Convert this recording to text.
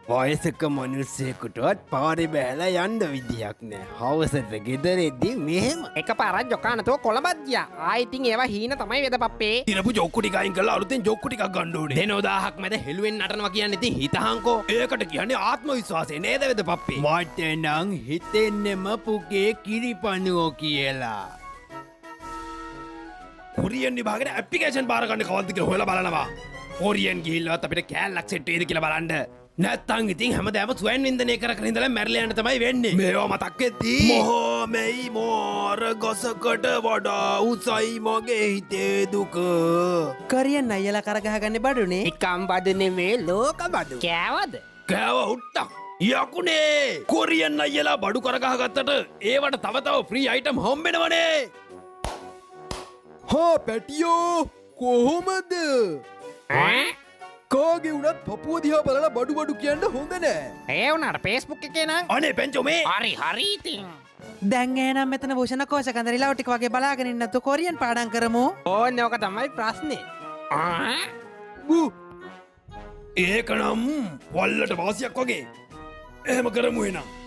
වයසක මනුස්සයෙකුටවත් පාරි බෑලා යන්න විදියක් නෑ. හවසට ගෙදරෙද්දි මෙහෙම එක පාරක් ජොකානතෝ කොළඹත් ගියා. ආයිතින් ඒවා හීන තමයි වෙද පප්පේ. තිරපු ජොක්කු ටික අයින් කරලා අලුතෙන් ජොක්කු ටිකක් ගන්න ඕනේ. දෙනෝ 1000ක් මැද හෙළුවෙන් නටනවා කියන්නේ ඉතින් හිතහන්කෝ. ඒකට කියන්නේ ආත්ම විශ්වාසය නේද වෙද පප්පේ? මට නම් හිතෙන්නෙම පුගේ කිරිපණුවෝ කියලා. කොරියන් විභාගෙට ඇප්ලිකේෂන් බාර ගන්න කවද්ද කියලා හොයලා බලනවා. කොරියන් ගිහිල්ලවත් අපිට කෑල්ලක් සෙට් වෙයිද කියලා බලන්න. නැත්තං ඉතින් හැමදාම ස්වයන් වින්දනය කර කර ඉඳලා මැරිලා යන්න තමයි වෙන්නේ. මේවා මතක් වෙද්දී මොහොමෙයි මෝර ගසකට වඩා උසයි මගේ හිතේ දුක. කොරියන් අයියලා කරගහගන්නේ බඩුනේ. නිකම් බඩ නෙමේ ලෝක බඩු. කෑවද? කෑව උට්ටක්. යකුනේ කොරියන් අයියලා බඩු කරගහ ගත්තට ඒවට තව තව ෆ්‍රී අයිටම් හම්බෙනවනේ. හා පැටියෝ කොහොමද? කාගේ වුණත් පපුව දිහා බලලා බඩු කියන්න හොඳ නෑ. ඒ වුණාට Facebook එකේ නම් අනේ පැංචෝ මේ හරි ඉතින්. දැන් එහෙනම් මෙතන භූෂණ කෝෂකන්ද රිලව් ටික වගේ බලාගෙන ඉන්නත් කොරියන් පාඩම් කරමු. ඕන්නේ ඔක තමයි ප්‍රශ්නේ. ඒකනම් වල්ලට වාසියක් වගේ එහෙම කරමු එනම්.